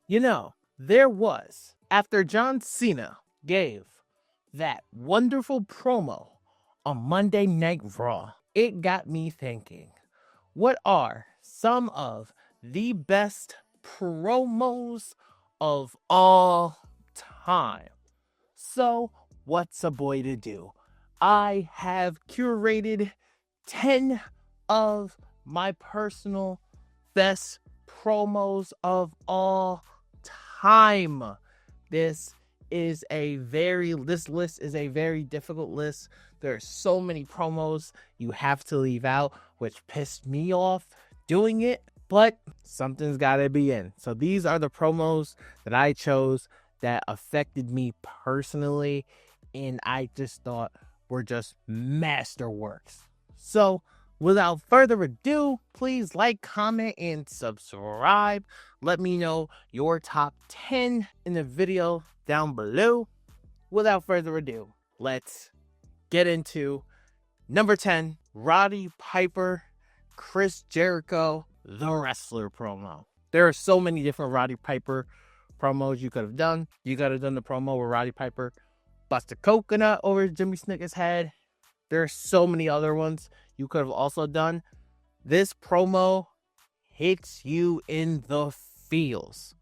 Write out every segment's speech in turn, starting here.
There was, after John Cena gave that wonderful promo on Monday Night Raw, it got me thinking, what are some of the best promos of all time? So, what's a boy to do? I have curated 10 of my personal best promos of all time. This list is a very difficult list. There are so many promos you have to leave out, which pissed me off doing it, but something's got to be in. So these are the promos that I chose that affected me personally, and I just thought were just masterworks. So without further ado, please like, comment, and subscribe. Let me know your top 10 in the video down below. Without further ado, let's get into number 10, Roddy Piper, Chris Jericho, The Wrestler promo. There are so many different Roddy Piper promos you could have done. You could have done the promo where Roddy Piper busted coconut over Jimmy Snuka's head. There are so many other ones you could have also done. This promo hits you in the feels.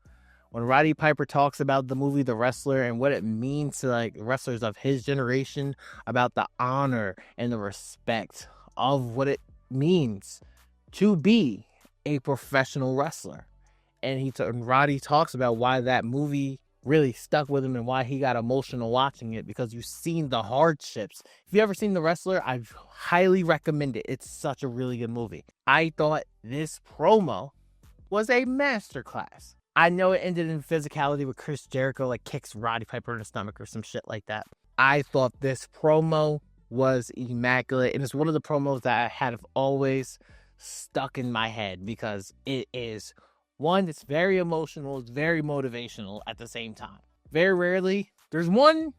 When Roddy Piper talks about the movie The Wrestler and what it means to wrestlers of his generation, about the honor and the respect of what it means to be a professional wrestler. And Roddy talks about why that movie really stuck with him and why he got emotional watching it, because you've seen the hardships. If you've ever seen The Wrestler, I highly recommend it. It's such a really good movie. I thought this promo was a masterclass. I know it ended in physicality with Chris Jericho kicks Roddy Piper in the stomach or some shit like that. I thought this promo was immaculate, and it's one of the promos that I have always stuck in my head because it is one, it's very emotional, it's very motivational at the same time. Very rarely, there's one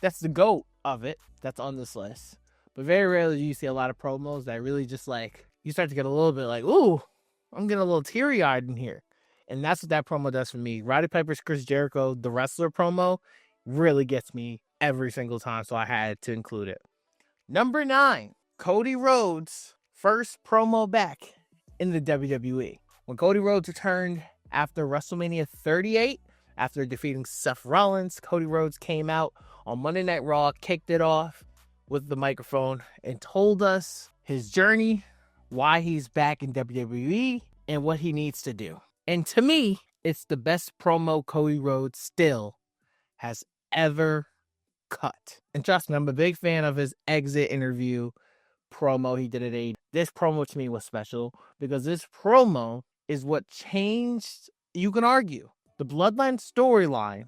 that's the GOAT of it that's on this list, but very rarely do you see a lot of promos that really just you start to get a little bit ooh, I'm getting a little teary-eyed in here. And that's what that promo does for me. Roddy Piper's Chris Jericho, The Wrestler promo, really gets me every single time, so I had to include it. Number 9, Cody Rhodes' first promo back in the WWE. When Cody Rhodes returned after WrestleMania 38, after defeating Seth Rollins, Cody Rhodes came out on Monday Night Raw, kicked it off with the microphone, and told us his journey, why he's back in WWE, and what he needs to do. And to me, it's the best promo Cody Rhodes still has ever cut. And trust me, I'm a big fan of his exit interview promo he did at AEW. This promo to me was special because this promo is what changed, you can argue, the Bloodline storyline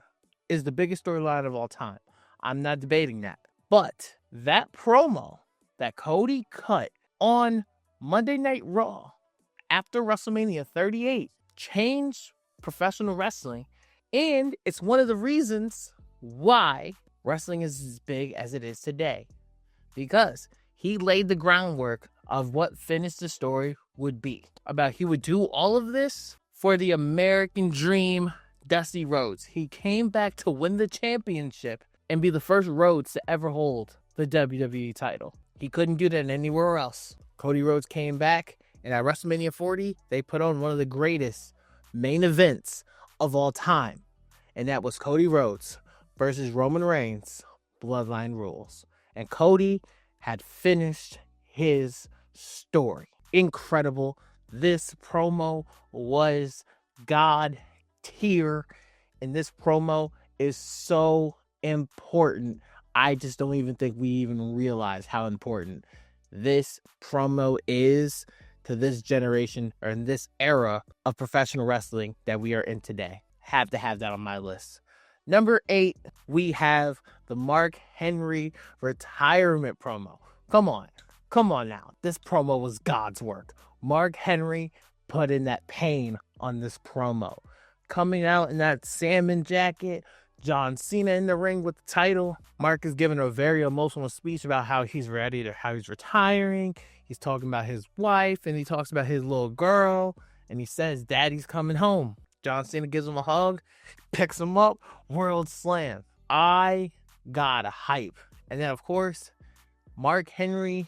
is the biggest storyline of all time. I'm not debating that. But that promo that Cody cut on Monday Night Raw after WrestleMania 38 changed professional wrestling. And it's one of the reasons why wrestling is as big as it is today. Because he laid the groundwork of what Finish the Story would be. About he would do all of this for the American Dream, Dusty Rhodes. He came back to win the championship and be the first Rhodes to ever hold the WWE title. He couldn't do that anywhere else. Cody Rhodes came back, and at WrestleMania 40, they put on one of the greatest main events of all time. And that was Cody Rhodes versus Roman Reigns, Bloodline Rules. And Cody had finished his story. Incredible. This promo was God tier, and this promo is so important. I just don't even think we even realize how important this promo is to this generation or in this era of professional wrestling that we are in today. Have to have that on my list. Number 8, we have the Mark Henry retirement promo. Come on now. This promo was God's work. Mark Henry put in that pain on this promo. Coming out in that salmon jacket, John Cena in the ring with the title. Mark is giving a very emotional speech about how he's ready to, how he's retiring. He's talking about his wife and he talks about his little girl and he says, Daddy's coming home. John Cena gives him a hug, picks him up, world slam. I got a hype. And then, of course, Mark Henry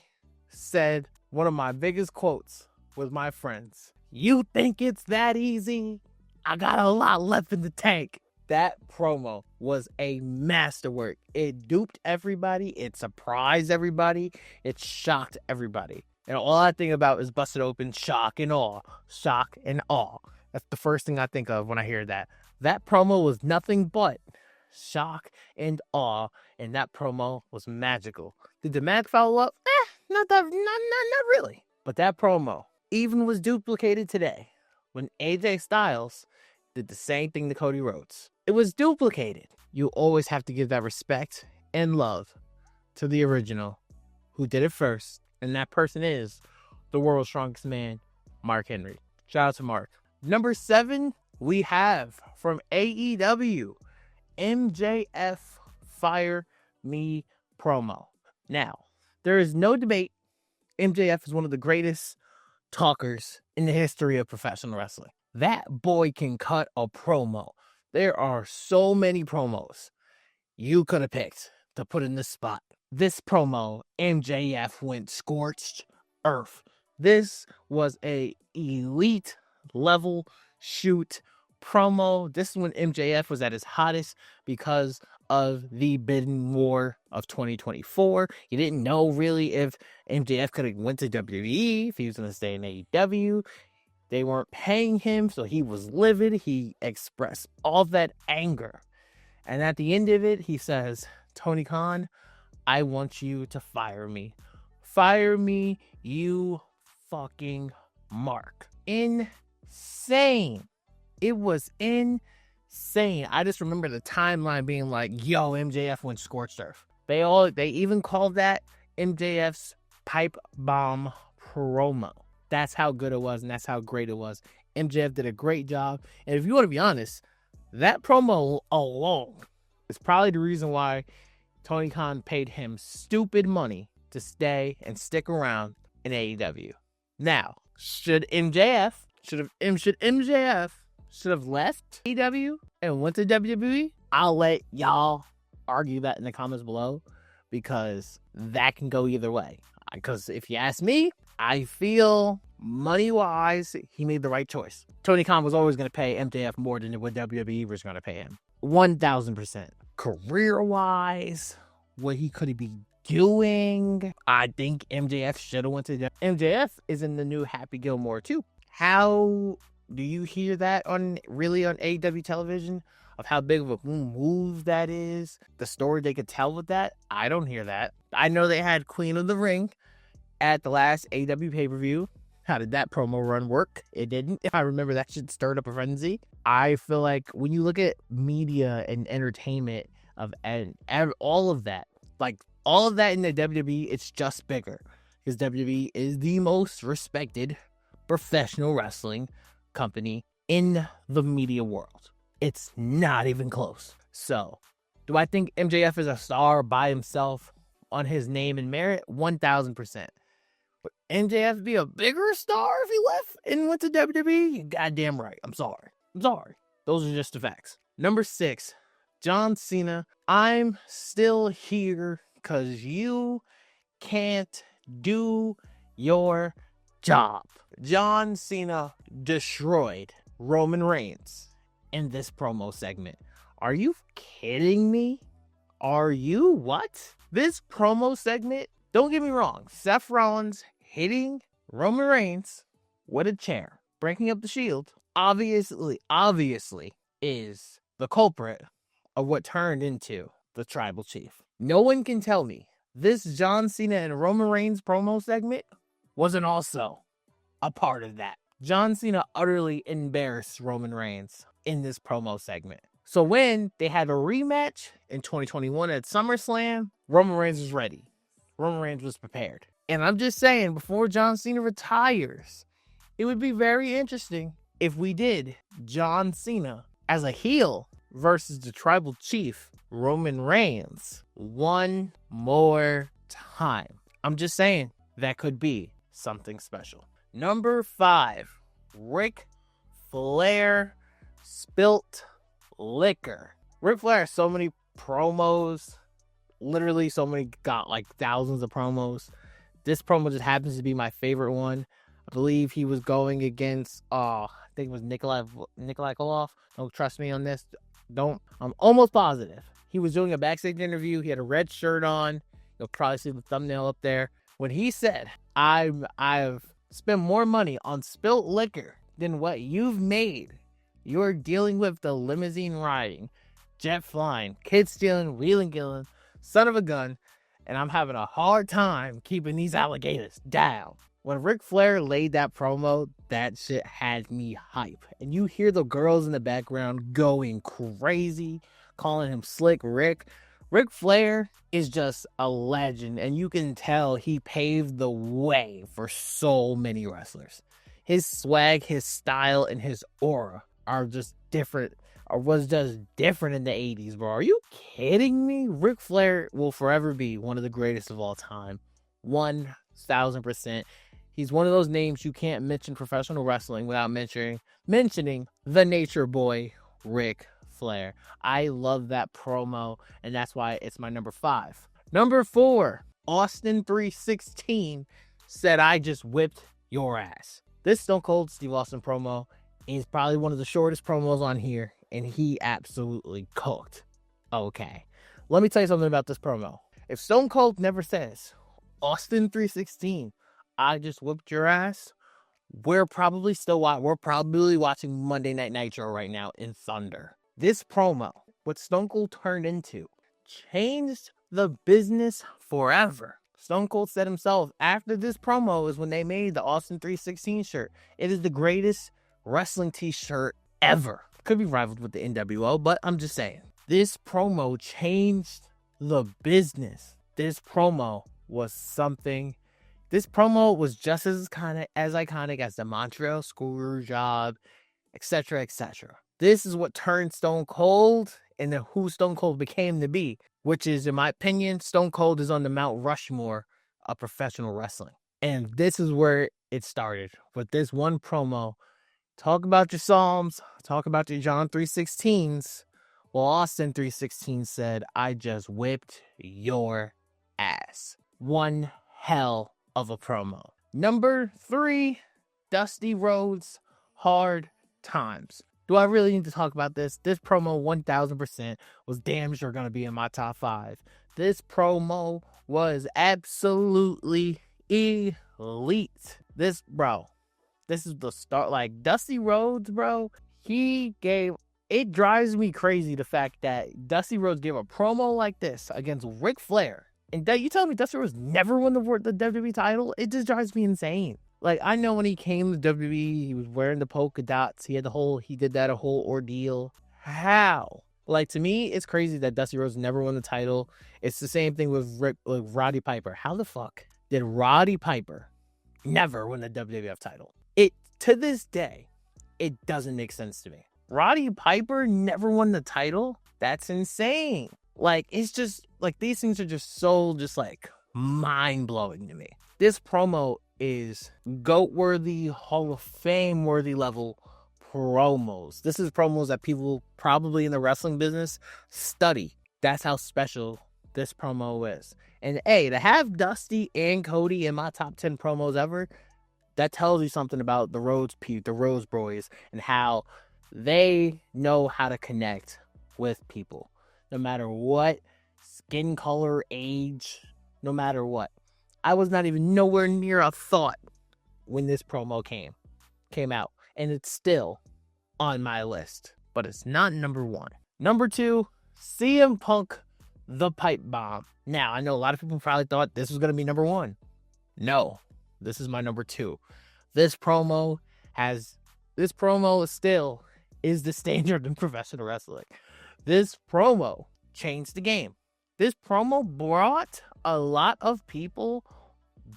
said one of my biggest quotes with my friends. You think it's that easy? I got a lot left in the tank. That promo was a masterwork. It duped everybody. It surprised everybody. It shocked everybody. And all I think about is Busted Open, shock and awe. Shock and awe. That's the first thing I think of when I hear that. That promo was nothing but shock and awe. And that promo was magical. Did the match follow up? Not really. But that promo even was duplicated today when AJ Styles did the same thing to Cody Rhodes. It was duplicated. You always have to give that respect and love to the original who did it first. And that person is the world's strongest man, Mark Henry. Shout out to Mark. Number 7, we have from AEW, MJF Fire Me promo. Now, there is no debate. MJF is one of the greatest talkers in the history of professional wrestling. That boy can cut a promo. There are so many promos you could have picked to put in this spot. This promo, MJF went scorched earth. This was a elite level shoot promo. This is when MJF was at his hottest because of the bidding war of 2024. You didn't know really if MJF could have went to WWE, if he was going to stay in AEW. They weren't paying him, so he was livid. He expressed all that anger. And at the end of it, he says, Tony Khan, I want you to fire me. Fire me, you fucking Mark. Insane. It was insane. I just remember the timeline being like, yo, MJF went scorched earth. They even called that MJF's pipe bomb promo. That's how good it was, and that's how great it was. MJF did a great job. And if you want to be honest, that promo alone is probably the reason why Tony Khan paid him stupid money to stay and stick around in AEW. Now, should MJF left AEW and went to WWE? I'll let y'all argue that in the comments below, because that can go either way. Because if you ask me, I feel money-wise, he made the right choice. Tony Khan was always going to pay MJF more than what WWE was going to pay him. 1,000%. Career-wise, what he could be doing, I think MJF should have went to MJF is in the new Happy Gilmore too. How do you hear that on AEW television? Of how big of a move that is? The story they could tell with that? I don't hear that. I know they had Queen of the Ring at the last AEW pay-per-view. How did that promo run work? It didn't. If I remember, that shit stirred up a frenzy. I feel like when you look at media and entertainment and all of that, like all of that in the WWE, it's just bigger. Because WWE is the most respected professional wrestling company in the media world. It's not even close. So, do I think MJF is a star by himself on his name and merit? 1,000%. But MJF be a bigger star if he left and went to WWE? You're goddamn right. I'm sorry. Those are just the facts. Number 6, John Cena. I'm still here because you can't do your job. John Cena destroyed Roman Reigns in this promo segment. Are you kidding me? Are you? What? This promo segment, don't get me wrong, Seth Rollins hitting Roman Reigns with a chair, breaking up the Shield, obviously is the culprit of what turned into the Tribal Chief. No one can tell me this John Cena and Roman Reigns promo segment wasn't also a part of that. John Cena utterly embarrassed Roman Reigns in this promo segment. So when they had a rematch in 2021 at SummerSlam, Roman Reigns was ready. Roman Reigns was prepared. And I'm just saying, before John Cena retires, it would be very interesting if we did John Cena as a heel versus the Tribal Chief, Roman Reigns, one more time. I'm just saying, that could be something special. Number 5, Ric Flair Spilt liquor. Ric Flair has so many promos. Literally so many, got like thousands of promos. This promo just happens to be my favorite one. I believe he was going against I think it was Nikolai Koloff. Don't trust me on this. I'm almost positive. He was doing a backstage interview. He had a red shirt on. You'll probably see the thumbnail up there. When he said, I've spent more money on spilt liquor than what you've made. You're dealing with the limousine riding, jet flying, kid stealing, wheeling killing, son of a gun, and I'm having a hard time keeping these alligators down. When Ric Flair laid that promo, that shit had me hype. And you hear the girls in the background going crazy, calling him Slick Rick. Ric Flair is just a legend, and you can tell he paved the way for so many wrestlers. His swag, his style, and his aura are just different, or was just different in the 80s, bro. Are you kidding me? Ric Flair will forever be one of the greatest of all time. 1000%. He's one of those names you can't mention professional wrestling without mentioning the Nature Boy, Ric Flair. I love that promo, and that's why it's my number 5. Number 4, Austin 316 said, I just whipped your ass. This Stone Cold Steve Austin promo is probably one of the shortest promos on here, and he absolutely cooked. Okay, let me tell you something about this promo. If Stone Cold never says, Austin 316, I just whooped your ass, we're probably watching Monday Night Nitro right now in Thunder. This promo, what Stone Cold turned into, changed the business forever. Stone Cold said himself, after this promo is when they made the Austin 316 shirt. It is the greatest wrestling t-shirt ever. Could be rivaled with the NWO, but I'm just saying. This promo changed the business. This promo was something. This promo was just as iconic as the Montreal Screwjob, etc., etc. This is what turned Stone Cold into who Stone Cold became to be, which is, in my opinion, Stone Cold is on the Mount Rushmore of professional wrestling. And this is where it started, with this one promo. Talk about your Psalms, talk about your John 3:16s. Well, Austin 3:16 said, I just whipped your ass. One hell of a promo. Number 3, Dusty Rhodes, Hard Times. Do I really need to talk about this? This promo 1000% was damn sure going to be in my top 5. This promo was absolutely elite. This is the start. Like, Dusty Rhodes, bro, it drives me crazy the fact that Dusty Rhodes gave a promo like this against Ric Flair. And you tell me Dusty Rhodes never won the WWE title? It just drives me insane. Like, I know when he came to WWE, he was wearing the polka dots. He did a whole ordeal. How? Like, to me, it's crazy that Dusty Rhodes never won the title. It's the same thing with Roddy Piper. How the fuck did Roddy Piper never win the WWF title? To this day, it doesn't make sense to me. Roddy Piper never won the title? That's insane. Like, it's just, like, these things are just so, mind-blowing to me. This promo is GOAT-worthy, Hall of Fame-worthy level promos. This is promos that people probably in the wrestling business study. That's how special this promo is. And, hey, to have Dusty and Cody in my top 10 promos ever, that tells you something about the Rhodes Boys, and how they know how to connect with people. No matter what, skin color, age, no matter what. I was not even nowhere near a thought when this promo came out. And it's still on my list. But it's not number 1. Number 2, CM Punk, the Pipe Bomb. Now, I know a lot of people probably thought this was going to be number 1. No, this is my number 2. This promo still is the standard in professional wrestling. This promo changed the game. This promo brought a lot of people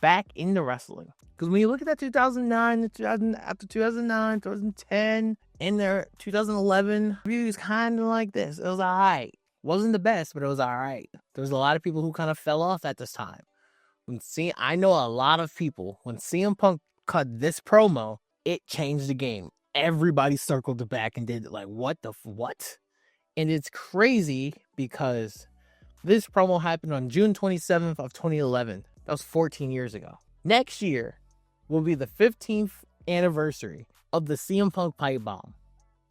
back into wrestling. Because when you look at that 2009, 2010, in there, 2011, reviews kind of like this. It was alright. Wasn't the best, but it was alright. There was a lot of people who kind of fell off at this time. I know a lot of people, when CM Punk cut this promo, it changed the game. everybody circled back and did like, what the what? And it's crazy because this promo happened on June 27th of 2011. That was 14 years ago. Next year will be the 15th anniversary of the CM Punk pipe bomb.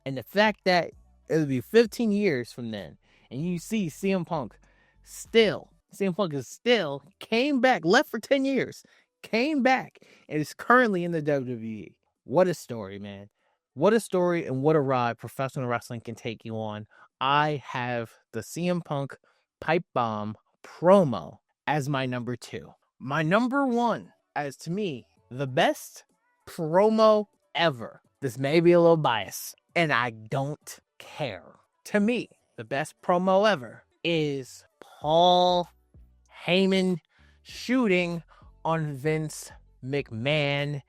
And the fact that it'll be 15 years from then, and you see CM Punk is still came back, left for 10 years, came back, and is currently in the WWE. What a story, man. What a story and what a ride professional wrestling can take you on. I have the CM Punk pipe bomb promo as my number 2. My number 1, as to me, the best promo ever. This may be a little biased, and I don't care. To me, the best promo ever is Paul Heyman shooting on Vince McMahon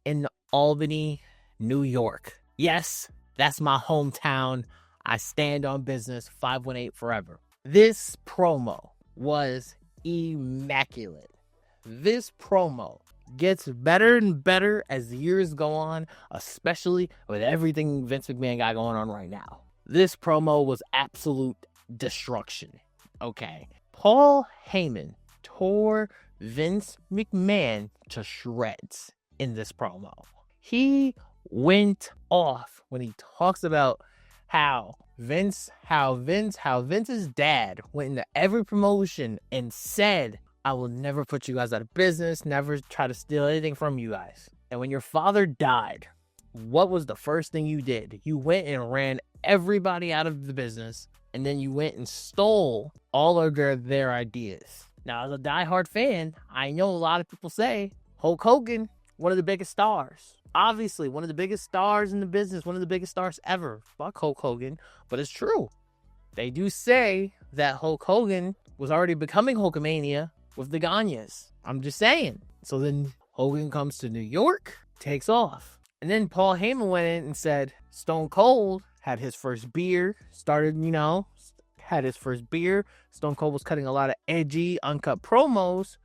in Albany, New York. Yes, that's my hometown. I stand on business, 518 forever. This promo was immaculate. This promo gets better and better as the years go on, especially with everything Vince McMahon got going on right now. This promo was absolute destruction. Okay. Paul Heyman tore Vince McMahon to shreds in this promo. He went off when he talks about how Vince's dad went into every promotion and said, I will never put you guys out of business, never try to steal anything from you guys. And when your father died, what was the first thing you did? You went and ran everybody out of the business, and then you went and stole all of their ideas. Now, as a diehard fan, I know a lot of people say Hulk Hogan, one of the biggest stars. Obviously, one of the biggest stars in the business, one of the biggest stars ever. Fuck Hulk Hogan, but it's true. They do say that Hulk Hogan was already becoming Hulkamania with the Ganyas. I'm just saying. So then Hogan comes to New York, takes off. And then Paul Heyman went in and said Stone Cold had his first beer, had his first beer. Stone Cold was cutting a lot of edgy, uncut promos.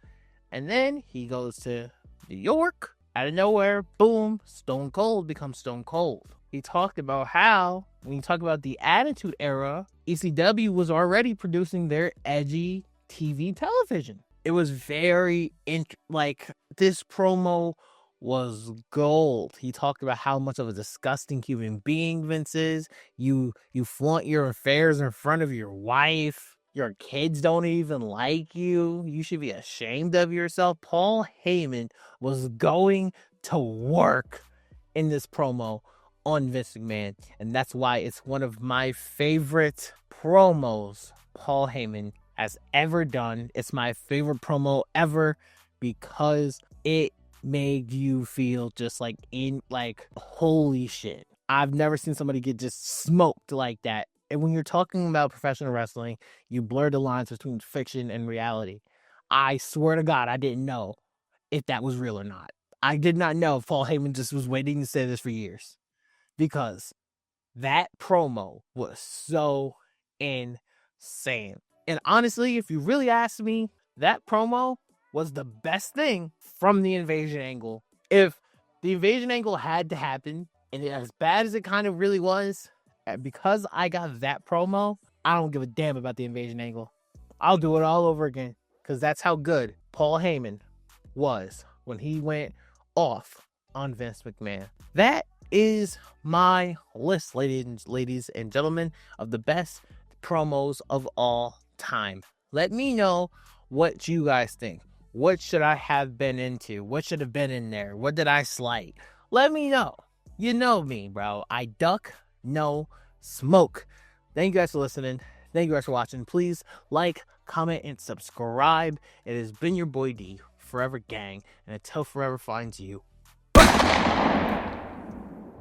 And then he goes to New York. Out of nowhere, boom, Stone Cold becomes Stone Cold. He talked about how, when you talk about the Attitude Era, ECW was already producing their edgy TV television. It was very, this promo was gold. He talked about how much of a disgusting human being Vince is. You flaunt your affairs in front of your wife. Your kids don't even like you. You should be ashamed of yourself. Paul Heyman was going to work in this promo on Vince McMahon. And that's why it's one of my favorite promos Paul Heyman has ever done. It's my favorite promo ever because it made you feel just holy shit. I've never seen somebody get just smoked like that. And when you're talking about professional wrestling, you blur the lines between fiction and reality. I swear to God, I didn't know if that was real or not. I did not know if Paul Heyman just was waiting to say this for years. Because that promo was so insane. And honestly, if you really ask me, that promo was the best thing from the invasion angle. If the invasion angle had to happen, and as bad as it kind of really was, because I got that promo, I don't give a damn about the invasion angle. I'll do it all over again because that's how good Paul Heyman was when he went off on Vince McMahon. That is my list, ladies and gentlemen, of the best promos of all time. Let me know what you guys think. What should I have been into? What should have been in there? What did I slight? Let me know. You know me, bro. I duck, no smoke. Thank you guys for listening. Thank you guys for watching. Please like, comment, and subscribe. It has been your boy D, Forever Gang, and until forever finds you. Bye.